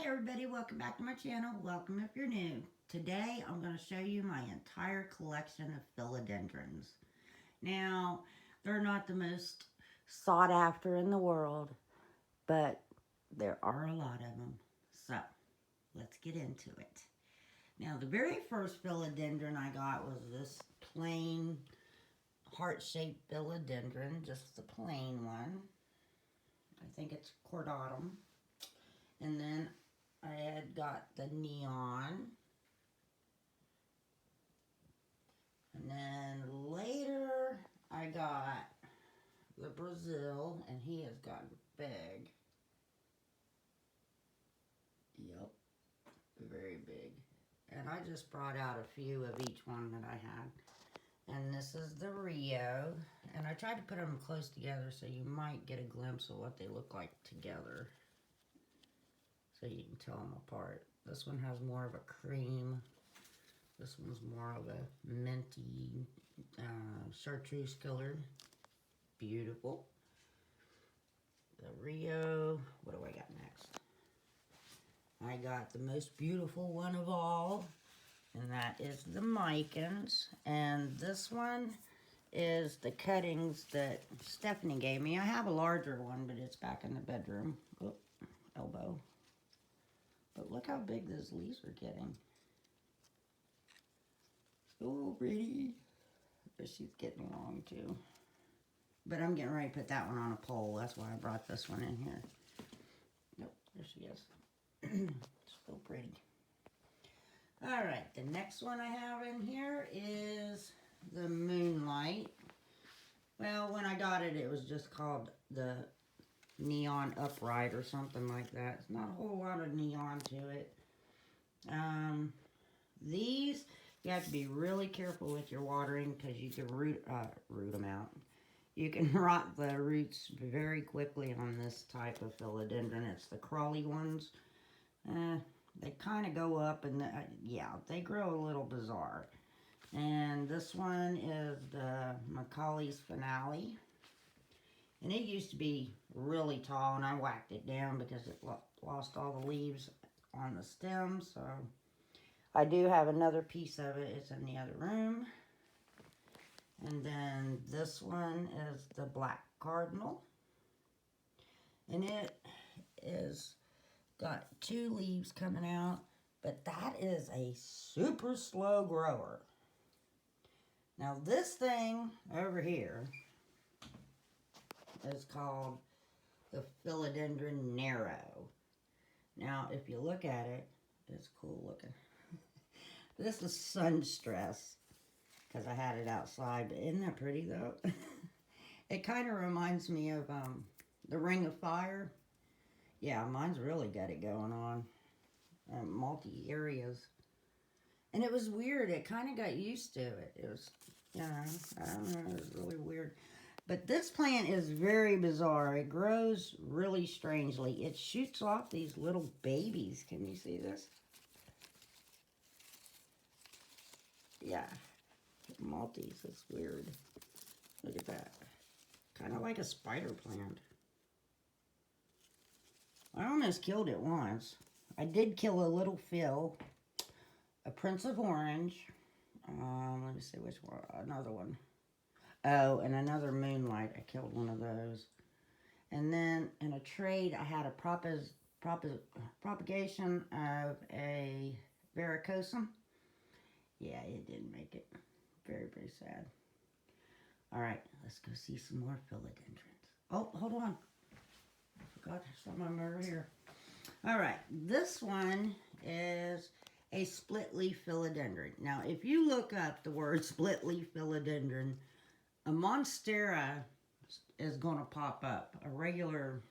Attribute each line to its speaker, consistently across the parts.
Speaker 1: everybody, welcome back to my channel. Welcome if you're new. Today I'm going to show you my entire collection of philodendrons. Now, they're not the most sought after in the world, but there are a lot of them. So, let's get into it. Now, the very first philodendron I got was this plain heart-shaped philodendron, just the plain one. I think it's cordatum. And then I had got the neon. And then later I got the Brazil, and he has gotten big. Yep, very big. And I just brought out a few of each one that I had. And this is the Rio. And I tried to put them close together so you might get a glimpse of what they look like together, so you can tell them apart. This one has more of a cream. This one's more of a minty chartreuse color. Beautiful. The Rio. What do I got next? I got the most beautiful one of all, and that is the Micans. And this one is the cuttings that Stephanie gave me. I have a larger one, but it's back in the bedroom. Oh, elbow. But look how big those leaves are getting. So pretty. But she's getting long too. But I'm getting ready to put that one on a pole. That's why I brought this one in here. Nope, there she is. So pretty. Alright, the next one I have in here is the Moonlight. Well, when I got it, it was just called the Neon Upright or something like that. It's not a whole lot of neon to it. These, you have to be really careful with your watering because you can root them out. You can rot the roots very quickly on this type of philodendron. It's the crawly ones. They kind of go up and, yeah, they grow a little bizarre. And this one is the Macaulay's Finale. And it used to be really tall, and I whacked it down because it lost all the leaves on the stem. So I do have another piece of it. It's in the other room. And then this one is the Black Cardinal. And it is got 2 leaves coming out, but that is a super slow grower. Now this thing over here is called the Philodendron Narrow. Now, if you look at it, it's cool looking. This is Sunstress, because I had it outside, but isn't that pretty though? It kind of reminds me of the Ring of Fire. Yeah, mine's really got it going on. Multi areas. And it was weird. It kind of got used to it. It was, you know, I don't know, it was really weird. But this plant is very bizarre. It grows really strangely. It shoots off these little babies. Can you see this? Yeah. Maltese. It's weird. Look at that. Kind of like a spider plant. I almost killed it once. I did kill a little Phil. A Prince of Orange. Let me see which one. Another one. Oh, and another Moonlight. I killed one of those. And then in a trade, I had a propagation of a varicosum. Yeah, it didn't make it. Very, very sad. Alright, let's go see some more philodendrons. Oh, hold on. I forgot some of them over here. Alright, this one is a split leaf philodendron. Now, if you look up the word split leaf philodendron, a monstera is going to pop up, a regular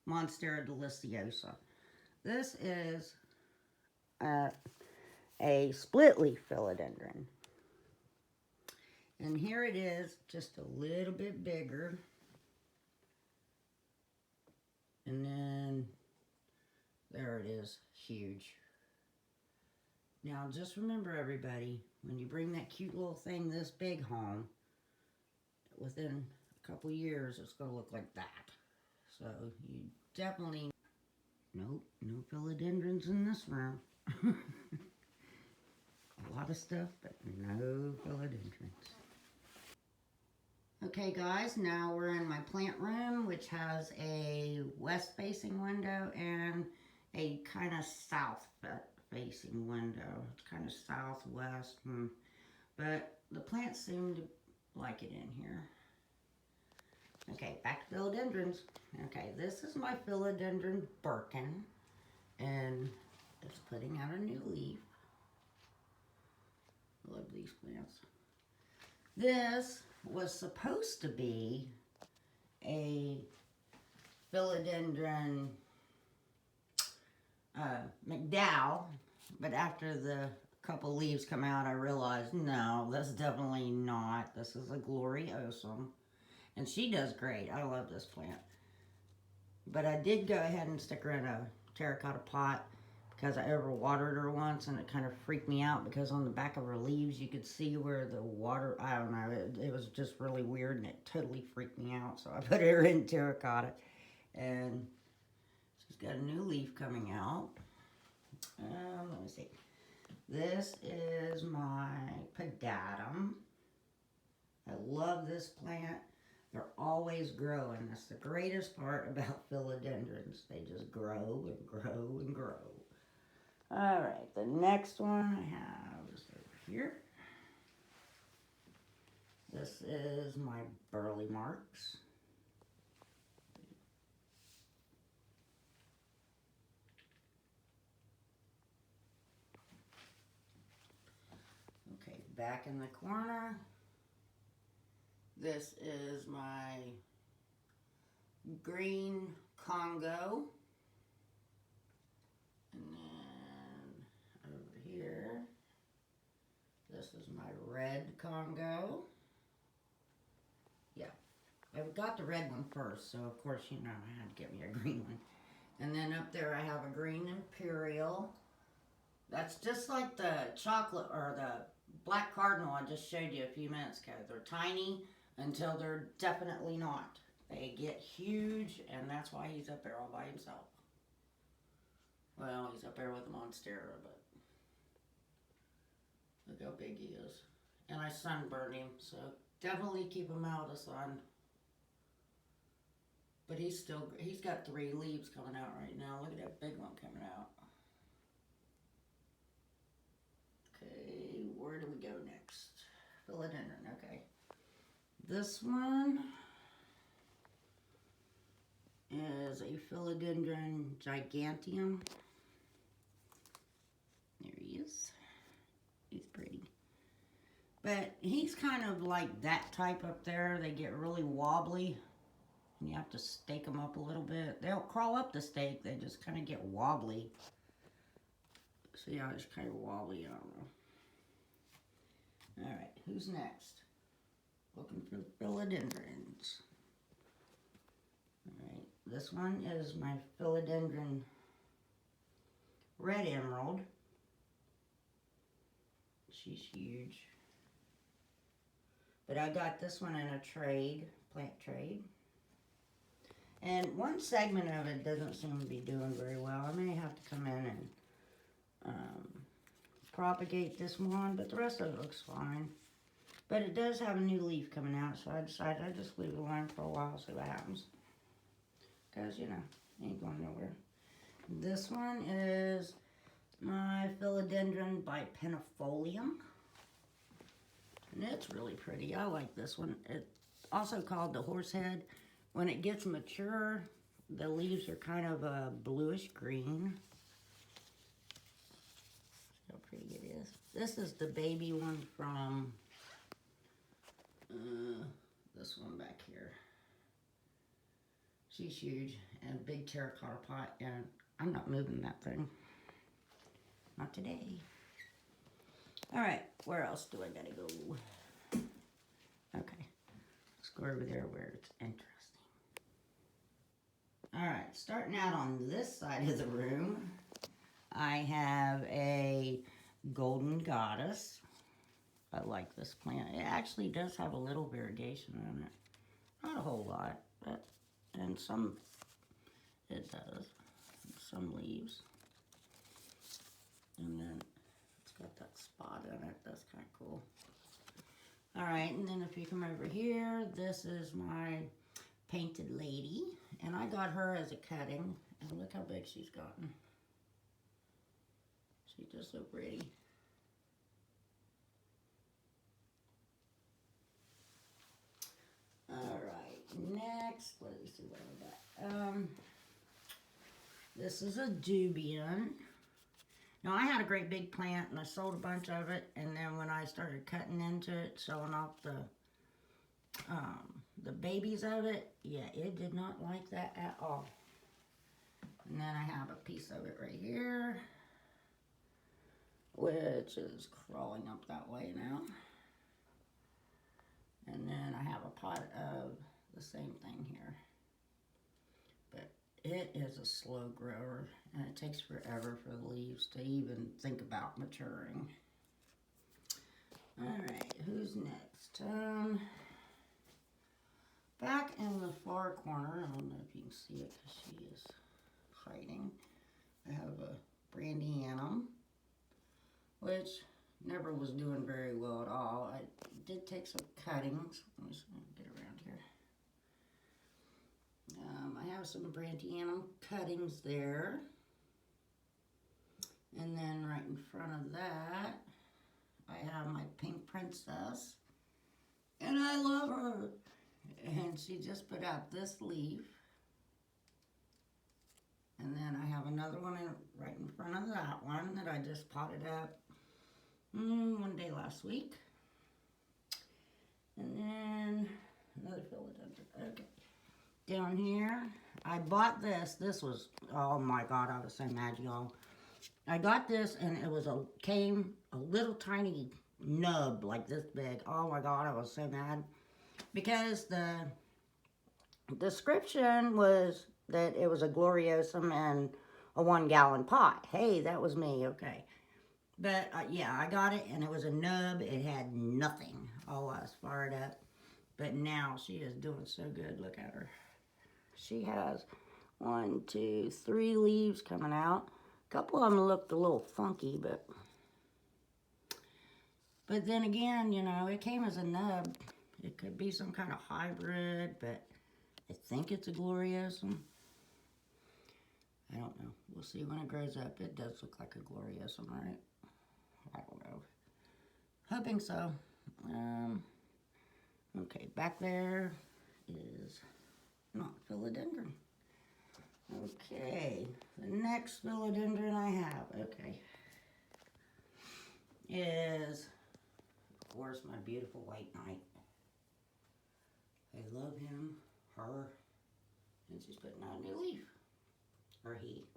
Speaker 1: Monstera deliciosa. This is a split leaf philodendron. And here it is, just a little bit bigger. And then, there it is, huge. Now, just remember everybody, when you bring that cute little thing this big home, within a couple years, it's going to look like that. So, you definitely Nope, no philodendrons in this room. A lot of stuff, but no philodendrons. Okay guys, now we're in my plant room, which has a west facing window and a kind of south facing window. It's kind of southwest, but the plants seem to like it in here. Okay, back to philodendrons. Okay, this is my philodendron Birkin, and it's putting out a new leaf. I love these plants. This was supposed to be a philodendron McDowell, but after the couple leaves come out, I realized, no, that's definitely not. This is a gloriosum, and she does great. I love this plant. But I did go ahead and stick her in a terracotta pot because I overwatered her once, and it kind of freaked me out because on the back of her leaves you could see where the water, I don't know, it was just really weird, and it totally freaked me out. So I put her in terracotta, and she's got a new leaf coming out. Let me see. This is my pedatum. I love this plant. They're always growing. That's the greatest part about philodendrons. They just grow and grow and grow. All right, the next one I have is over here. This is my burley marks. Okay, back in the corner. This is my green Congo. And then over here, this is my red Congo. Yeah, I got the red one first, so of course, you know, I had to get me a green one. And then up there I have a green Imperial. That's just like the chocolate, or the black cardinal I just showed you a few minutes ago. They're tiny until they're definitely not. They get huge, and that's why he's up there all by himself. Well, he's up there with a monstera, but look how big he is. And I sunburned him, so definitely keep him out of the sun. But he's got 3 leaves coming out right now. Look at that big one coming out. Okay, where do we go next? Philodendron, okay. This one is a Philodendron giganteum. There he is. He's pretty. But he's kind of like that type up there. They get really wobbly, and you have to stake them up a little bit. They'll crawl up the stake, they just kind of get wobbly. So yeah, it's kind of wobbly, I don't know. Alright, who's next? Looking for philodendrons. Alright, this one is my philodendron red emerald. She's huge. But I got this one in a trade, plant trade. And one segment of it doesn't seem to be doing very well. I may have to come in and propagate this one, but the rest of it looks fine. But it does have a new leaf coming out, so I decided I'd just leave it alone for a while, see what happens. Because, you know, ain't going nowhere. This one is my Philodendron bipennifolium. And it's really pretty. I like this one. It's also called the horsehead. When it gets mature, the leaves are kind of a bluish green. See how pretty it is. This is the baby one from this one back here. She's huge, and a big terracotta pot, and I'm not moving that thing. Not today. Alright, where else do I gotta go? Okay, let's go over there where it's interesting. Alright, starting out on this side of the room, I have a golden goddess. I like this plant. It actually does have a little variegation in it. Not a whole lot, but and some it does. Let's some leaves. And then it's got that spot in it. That's kind of cool. All right, and then if you come over here, this is my painted lady. And I got her as a cutting. And look how big she's gotten. She's just so pretty. All right, next, let's see what I got. This is a dubia. Now, I had a great big plant, and I sold a bunch of it, and then when I started cutting into it, selling off the babies of it, yeah, it did not like that at all. And then I have a piece of it right here, which is crawling up that way now. And then I have a pot of the same thing here. But it is a slow grower, and it takes forever for the leaves to even think about maturing. All right, who's next? Back in the far corner, I don't know if you can see it because she is hiding. I have a brandianum, which never was doing very well at all. I did take some cuttings. Let me just get around here. I have some brandianum cuttings there. And then right in front of that, I have my pink princess. And I love her. And she just put out this leaf. And then I have another one right in front of that one that I just potted up one day last week. And then another philodendron. Okay. Down here, I bought this. This was, oh my God, I was so mad, y'all. I got this and it was came a little tiny nub like this big. Oh my God, I was so mad. Because the description was that it was a gloriosum and a 1-gallon pot. Hey, that was me, okay. But yeah, I got it and it was a nub. It had nothing. Oh, I was fired up. But now she is doing so good. Look at her. She has 1, 2, 3 leaves coming out. A couple of them looked a little funky, but then again, you know, it came as a nub. It could be some kind of hybrid, but I think it's a gloriosum. I don't know. We'll see when it grows up. It does look like a gloriosum, right? I don't know. Hoping so. Okay, back there is not philodendron. Okay, the next philodendron I have, okay, is, of course, my beautiful white knight. I love him, her, and she's putting out a new leaf, or he.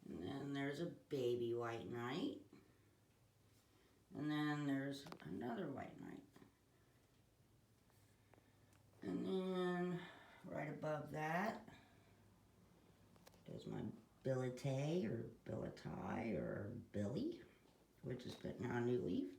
Speaker 1: And then there's a baby white knight. And then there's another white knight. And then right above that is my Billetay or Billetai or Billy, which is putting out a new leaf.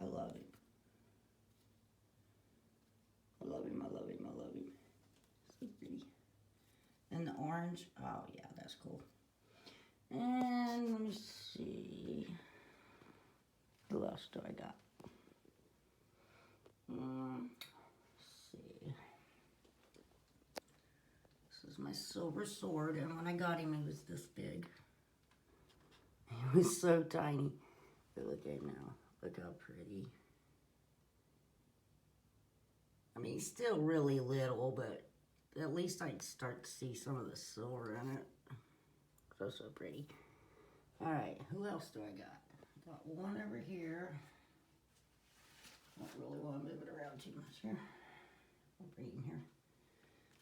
Speaker 1: I love him. I love him, I love him, I love him. So pretty. And the orange, oh yeah, that's cool. And let me see. Who else do I got? Let's see. This is my silver sword, and when I got him, he was this big. He was so tiny. But look at him now. Look how pretty. I mean, he's still really little, but at least I can start to see some of the silver in it. So pretty. All right, who else do I got? Got one over here. Don't really want to move it around too much here. I'll bring him here.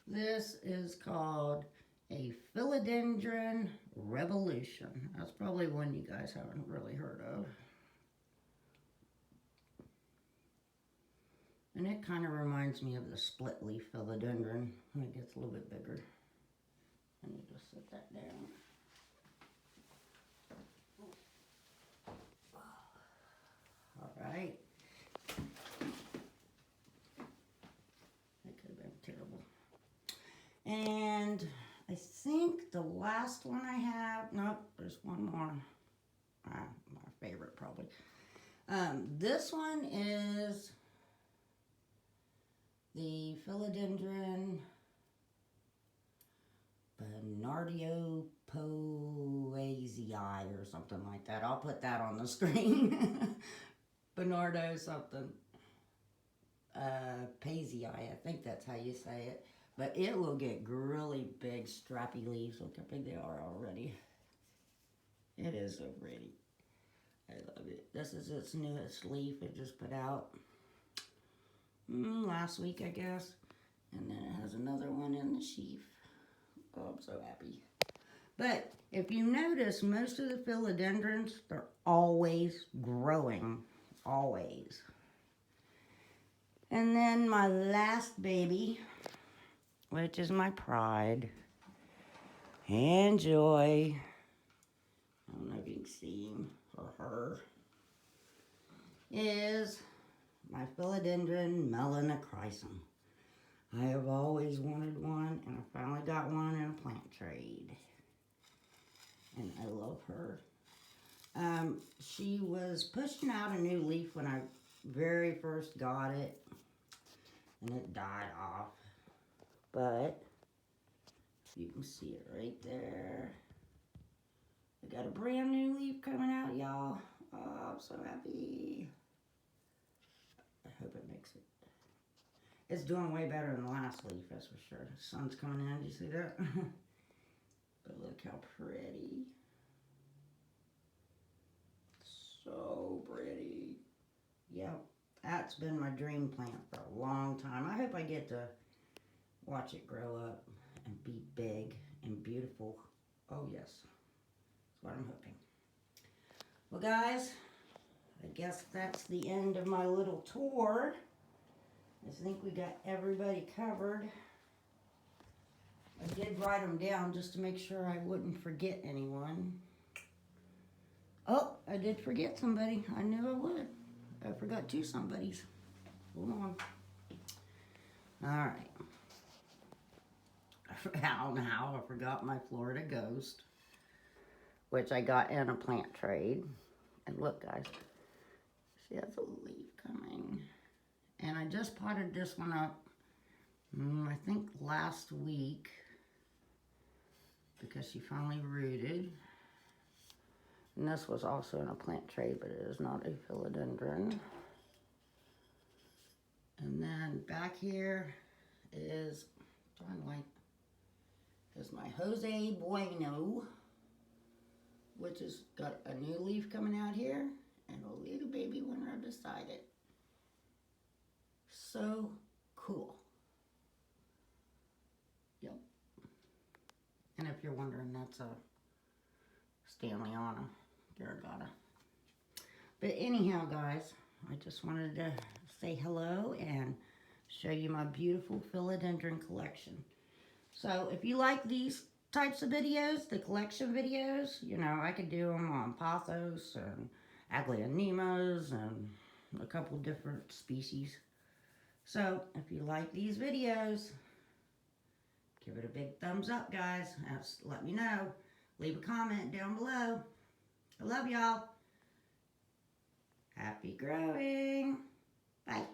Speaker 1: This is called a Philodendron Revolution. That's probably one you guys haven't really heard of. And it kind of reminds me of the split leaf philodendron when it gets a little bit bigger. Let me just set that down. Alright. That could have been terrible. And And I think the last one I have, nope, there's one more. My favorite probably. This one is the Philodendron Bernardio Poesii or something like that. I'll put that on the screen. Bernardo something. Poesii, I think that's how you say it. But it will get really big, strappy leaves. Look how big they are already. It is so pretty. I love it. This is its newest leaf it just put out last week, I guess. And then it has another one in the sheaf. Oh, I'm so happy. But if you notice, most of the philodendrons, they're always growing. Always. And then my last baby, which is my pride and joy. I don't know if you can see him or her. Is my Philodendron melanochrysum. I have always wanted one, and I finally got one in a plant trade. And I love her. She was pushing out a new leaf when I very first got it, and it died off. But you can see it right there. I got a brand new leaf coming out, y'all. Oh, I'm so happy. I hope it makes it. It's doing way better than the last leaf, that's for sure. The sun's coming in, do you see that? But look how pretty. So pretty. Yep, that's been my dream plant for a long time. I hope I get to watch it grow up and be big and beautiful. Oh yes, that's what I'm hoping. Well guys, I guess that's the end of my little tour. I think we got everybody covered. I did write them down just to make sure I wouldn't forget anyone. Oh, I did forget somebody. I knew I would. I forgot two somebodies. Hold on. All right. I don't know how I forgot my Florida Ghost, which I got in a plant trade. And look, guys, she has a leaf coming. And I just potted this one up, I think last week, because she finally rooted. And this was also in a plant trade, but it is not a philodendron. And then back here is, is my Jose Bueno, which has got a new leaf coming out here, and a little baby one right beside it. So cool. Yep. And if you're wondering, that's a Stanleyana, Garagata. But anyhow, guys, I just wanted to say hello and show you my beautiful philodendron collection. So if you like these types of videos, the collection videos, you know, I could do them on pothos and aglaonemas and a couple different species. So, if you like these videos, give it a big thumbs up, guys. Let me know. Leave a comment down below. I love y'all. Happy growing. Bye.